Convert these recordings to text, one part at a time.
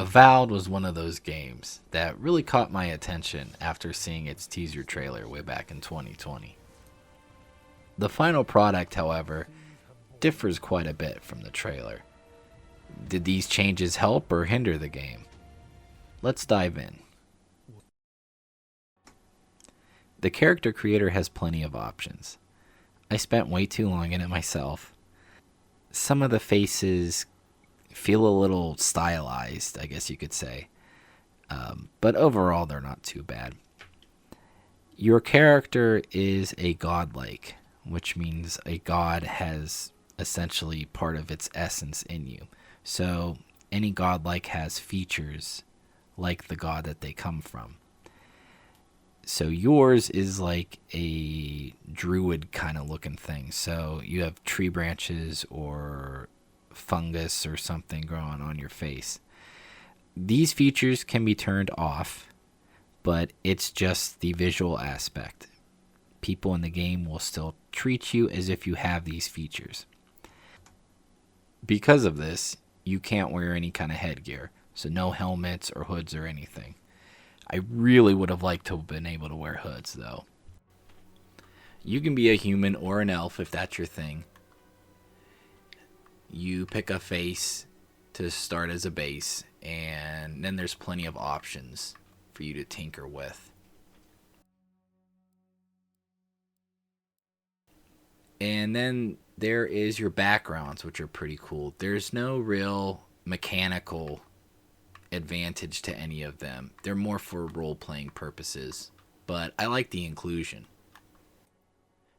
Avowed was one of those games that really caught my attention after seeing its teaser trailer way back in 2020. The final product, however, differs quite a bit from the trailer. Did these changes help or hinder the game? Let's dive in. The character creator has plenty of options. I spent way too long in it myself. Some of the faces feel a little stylized, I guess you could say. But overall, they're not too bad. Your character is a godlike, which means a god has essentially part of its essence in you. So any godlike has features like the god that they come from. So yours is like a druid kind of looking thing. So you have tree branches or fungus or something growing on your face. These features can be turned off, but it's just the visual aspect. People in the game will still treat you as if you have these features. Because of this, you can't wear any kind of headgear, so no helmets or hoods or anything. I really would have liked to have been able to wear hoods, though. You can be a human or an elf if that's your thing. You pick a face to start as a base, and then there's plenty of options for you to tinker with. And then there is your backgrounds, which are pretty cool. There's no real mechanical advantage to any of them. They're more for role-playing purposes, but I like the inclusion.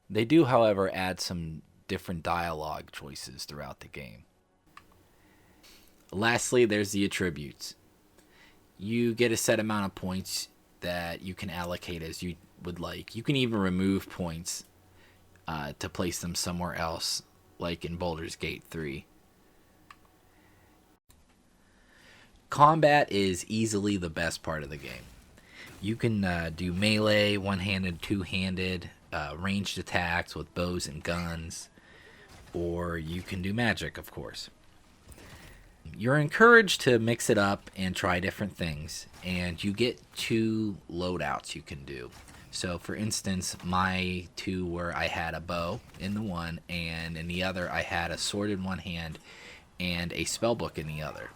They do, however, add some different dialogue choices throughout the game. Lastly, there's the attributes. You get a set amount of points that you can allocate as you would like. You can even remove points to place them somewhere else, like in Baldur's Gate 3. Combat is easily the best part of the game. You can do melee, one-handed, two-handed, ranged attacks with bows and guns, or you can do magic, of course. You're encouraged to mix it up and try different things, and you get 2 loadouts you can do. So, for instance, my 2 were I had a bow in the one, and in the other I had a sword in one hand and a spellbook in the other.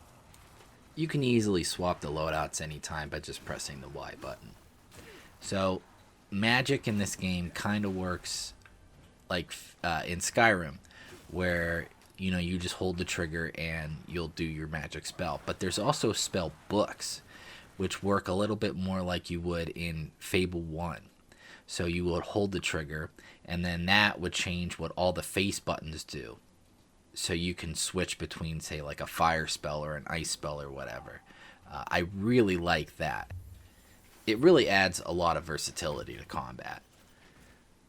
You can easily swap the loadouts anytime by just pressing the Y button. So, magic in this game kind of works like in Skyrim, where you just hold the trigger and you'll do your magic spell. But there's also spell books, which work a little bit more like you would in Fable 1. So you would hold the trigger, and then that would change what all the face buttons do. So you can switch between, say, like a fire spell or an ice spell or whatever. I really like that. It really adds a lot of versatility to combat.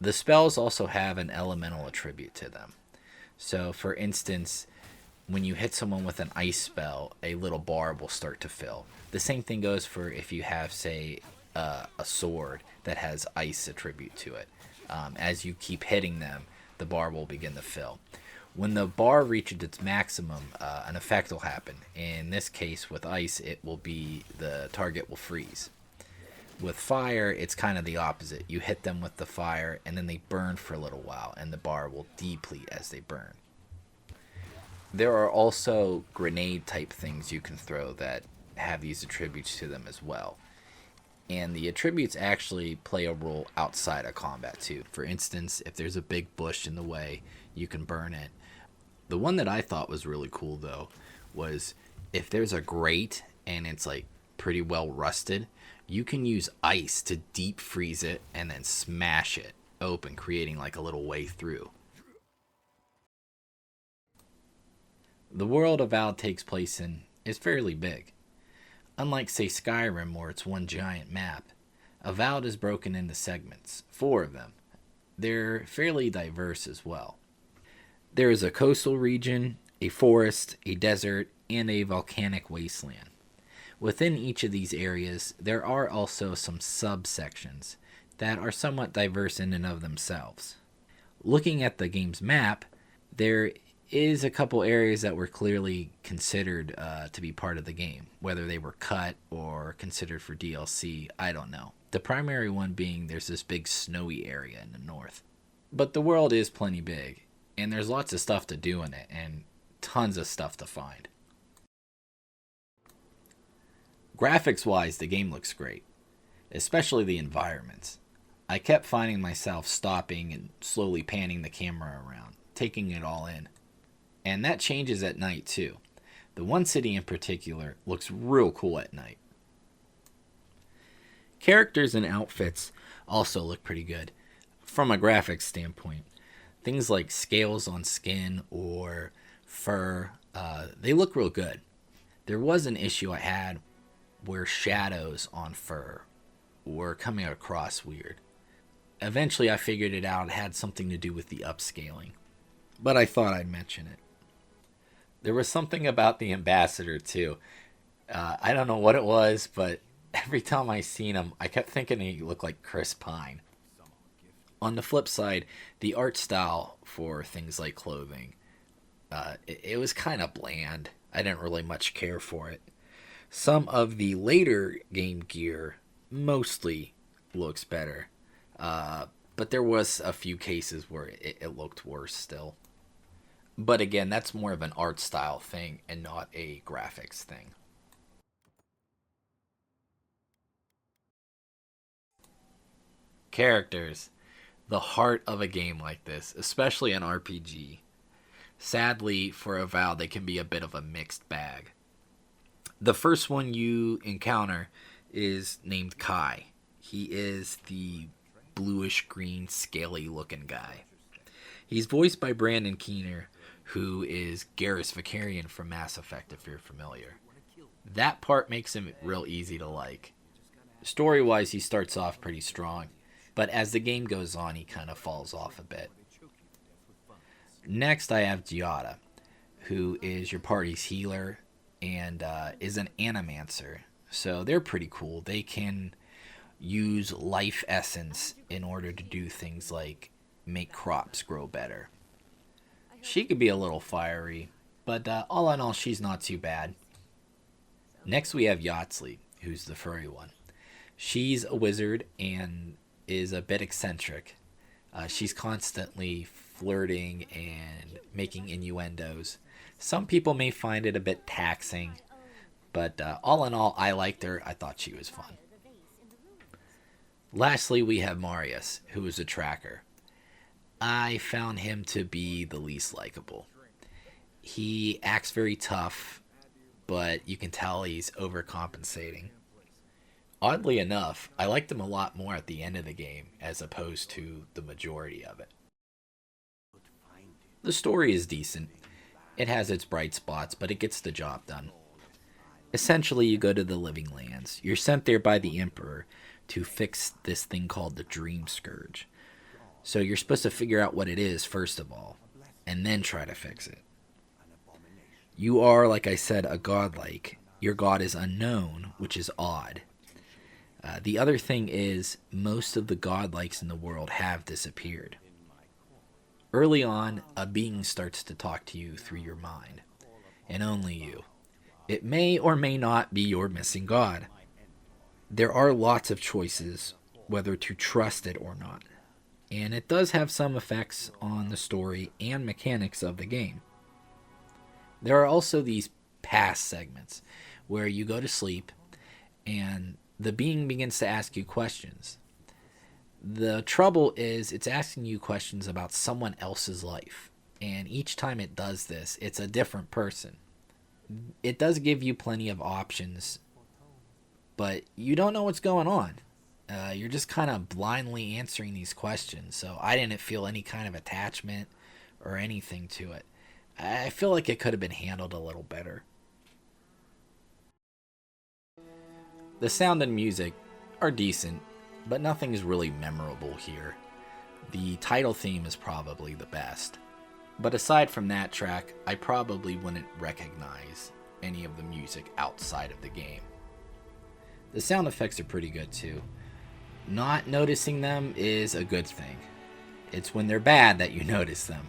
The spells also have an elemental attribute to them. So, for instance, when you hit someone with an ice spell, a little bar will start to fill. The same thing goes for if you have, say, a sword that has ice attribute to it. As you keep hitting them, the bar will begin to fill. When the bar reaches its maximum, an effect will happen. In this case, with ice, it will be the target will freeze. With fire, it's kind of the opposite. You hit them with the fire, and then they burn for a little while, and the bar will deplete as they burn. There are also grenade-type things you can throw that have these attributes to them as well. And the attributes actually play a role outside of combat, too. For instance, if there's a big bush in the way, you can burn it. The one that I thought was really cool, though, was if there's a grate and it's like pretty well rusted, you can use ice to deep freeze it and then smash it open, creating like a little way through. The world Avowed takes place in is fairly big. Unlike, say, Skyrim, where it's one giant map, Avowed is broken into segments, 4 of them. They're fairly diverse as well. There is a coastal region, a forest, a desert, and a volcanic wasteland. Within each of these areas, there are also some subsections that are somewhat diverse in and of themselves. Looking at the game's map, there is a couple areas that were clearly considered to be part of the game. Whether they were cut or considered for DLC, I don't know. The primary one being there's this big snowy area in the north. But the world is plenty big, and there's lots of stuff to do in it, and tons of stuff to find. Graphics-wise, the game looks great, especially the environments. I kept finding myself stopping and slowly panning the camera around, taking it all in. And that changes at night too. The one city in particular looks real cool at night. Characters and outfits also look pretty good from a graphics standpoint. Things like scales on skin or fur, they look real good. There was an issue I had where shadows on fur were coming across weird. Eventually I figured it out. It had something to do with the upscaling, but I thought I'd mention it. There was something about the ambassador too. I don't know what it was, but every time I seen him, I kept thinking he looked like Chris Pine. On the flip side, the art style for things like clothing, it was kind of bland. I didn't really much care for it. Some of the later game gear mostly looks better, but there was a few cases where it looked worse still. But again, that's more of an art style thing and not a graphics thing. Characters, the heart of a game like this, especially an RPG. Sadly, for Avowed, they can be a bit of a mixed bag. The first one you encounter is named Kai. He is the bluish green, scaly looking guy. He's voiced by Brandon Keener, who is Garrus Vakarian from Mass Effect, if you're familiar. That part makes him real easy to like. Story-wise, he starts off pretty strong, but as the game goes on, he kind of falls off a bit. Next, I have Giada, who is your party's healer and is an animancer. So they're pretty cool. They can use life essence in order to do things like make crops grow better. She could be a little fiery, but all in all, she's not too bad. Next, we have Yahtzee, who's the furry one. She's a wizard and is a bit eccentric. She's constantly flirting and making innuendos. Some people may find it a bit taxing, but all in all, I liked her. I thought she was fun. Lastly, we have Marius, who is a tracker. I found him to be the least likable. He acts very tough, but you can tell he's overcompensating. Oddly enough, I liked him a lot more at the end of the game as opposed to the majority of it. The story is decent. It has its bright spots, but it gets the job done. Essentially, you go to the Living Lands. You're sent there by the Emperor to fix this thing called the Dream Scourge. So you're supposed to figure out what it is first of all, and then try to fix it. You are, like I said, a godlike. Your god is unknown, which is odd. The other thing is, most of the godlikes in the world have disappeared. Early on, a being starts to talk to you through your mind, and only you. It may or may not be your missing god. There are lots of choices whether to trust it or not, and it does have some effects on the story and mechanics of the game. There are also these past segments where you go to sleep and the being begins to ask you questions. The trouble is it's asking you questions about someone else's life, and each time it does this, it's a different person. It does give you plenty of options, but you don't know what's going on. You're just kind of blindly answering these questions, so I didn't feel any kind of attachment or anything to it. I feel like it could have been handled a little better. The sound and music are decent, but nothing is really memorable here. The title theme is probably the best. But aside from that track, I probably wouldn't recognize any of the music outside of the game. The sound effects are pretty good too. Not noticing them is a good thing. It's when they're bad that you notice them.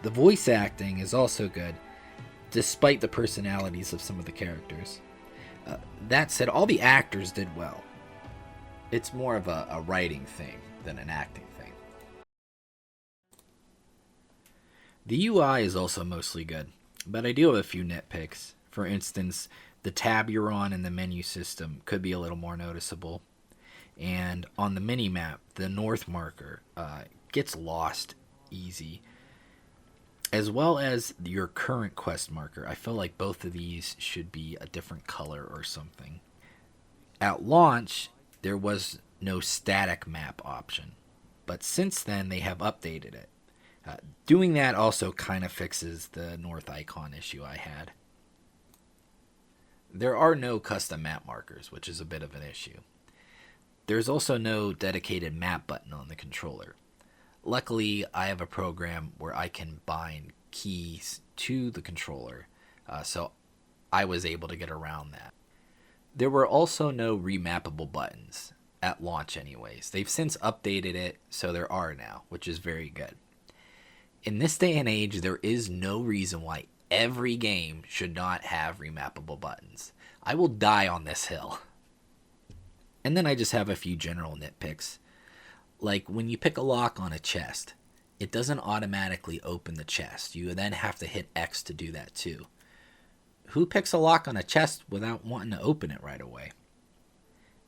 The voice acting is also good, despite the personalities of some of the characters. That said, all the actors did well. It's more of a writing thing than an acting thing. The UI is also mostly good, but I do have a few nitpicks. For instance, the tab you're on in the menu system could be a little more noticeable. And on the mini map, the north marker gets lost easy, as well as your current quest marker. I feel like both of these should be a different color or something. At launch, there was no static map option, but since then they have updated it. Doing that also kind of fixes the north icon issue I had. There are no custom map markers, which is a bit of an issue. There's also no dedicated map button on the controller. Luckily, I have a program where I can bind keys to the controller, so I was able to get around that. There were also no remappable buttons, at launch anyways. They've since updated it, so there are now, which is very good. In this day and age, there is no reason why every game should not have remappable buttons. I will die on this hill. And then I just have a few general nitpicks. Like when you pick a lock on a chest, it doesn't automatically open the chest. You then have to hit X to do that too. Who picks a lock on a chest without wanting to open it right away?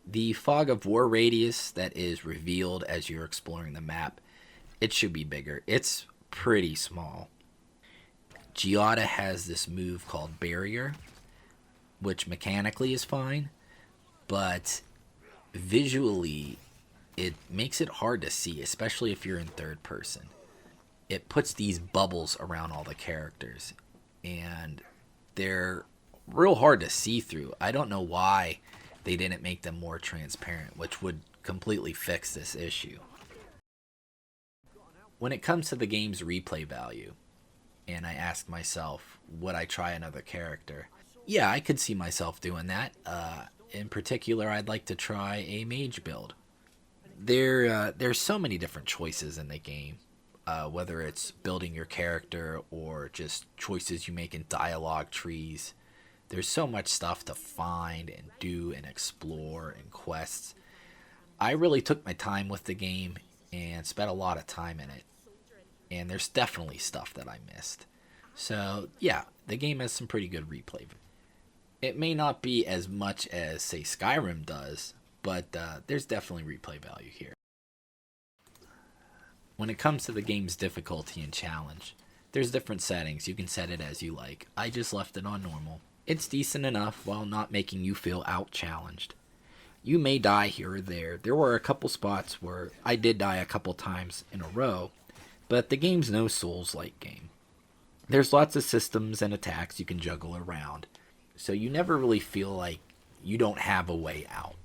The fog of war radius that is revealed as you're exploring the map, it should be bigger. It's pretty small. Giada has this move called Barrier, which mechanically is fine, but visually it makes it hard to see, especially if you're in third person. It puts these bubbles around all the characters, and they're real hard to see through. I don't know why they didn't make them more transparent, which would completely fix this issue. When it comes to the game's replay value, and I ask myself, would I try another character? Yeah, I could see myself doing that. In particular, I'd like to try a mage build. There's so many different choices in the game, whether it's building your character or just choices you make in dialogue trees. There's so much stuff to find and do and explore and quests. I really took my time with the game and spent a lot of time in it. And there's definitely stuff that I missed. So, yeah, the game has some pretty good replay. It may not be as much as, say, Skyrim does, but there's definitely replay value here. When it comes to the game's difficulty and challenge, there's different settings. You can set it as you like. I just left it on normal. It's decent enough while not making you feel out-challenged. You may die here or there. There were a couple spots where I did die a couple times in a row, but the game's no Souls-like game. There's lots of systems and attacks you can juggle around, so you never really feel like you don't have a way out.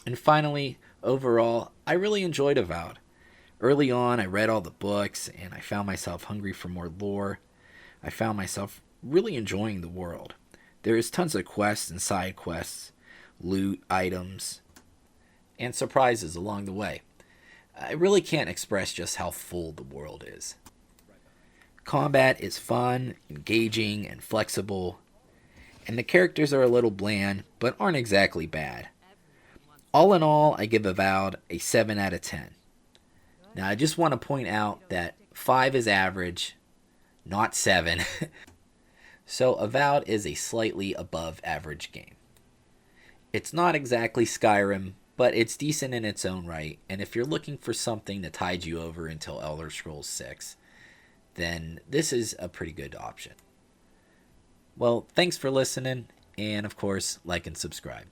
And finally, overall, I really enjoyed Avowed. Early on, I read all the books, and I found myself hungry for more lore. I found myself really enjoying the world. There is tons of quests and side quests, loot, items, and surprises along the way. I really can't express just how full the world is. Combat is fun, engaging, and flexible, and the characters are a little bland, but aren't exactly bad. All in all, I give Avowed a 7 out of 10. Now, I just want to point out that 5 is average, not 7. So Avowed is a slightly above average game. It's not exactly Skyrim, but it's decent in its own right, and if you're looking for something to tide you over until Elder Scrolls 6, then this is a pretty good option. Well, thanks for listening, and of course, like and subscribe.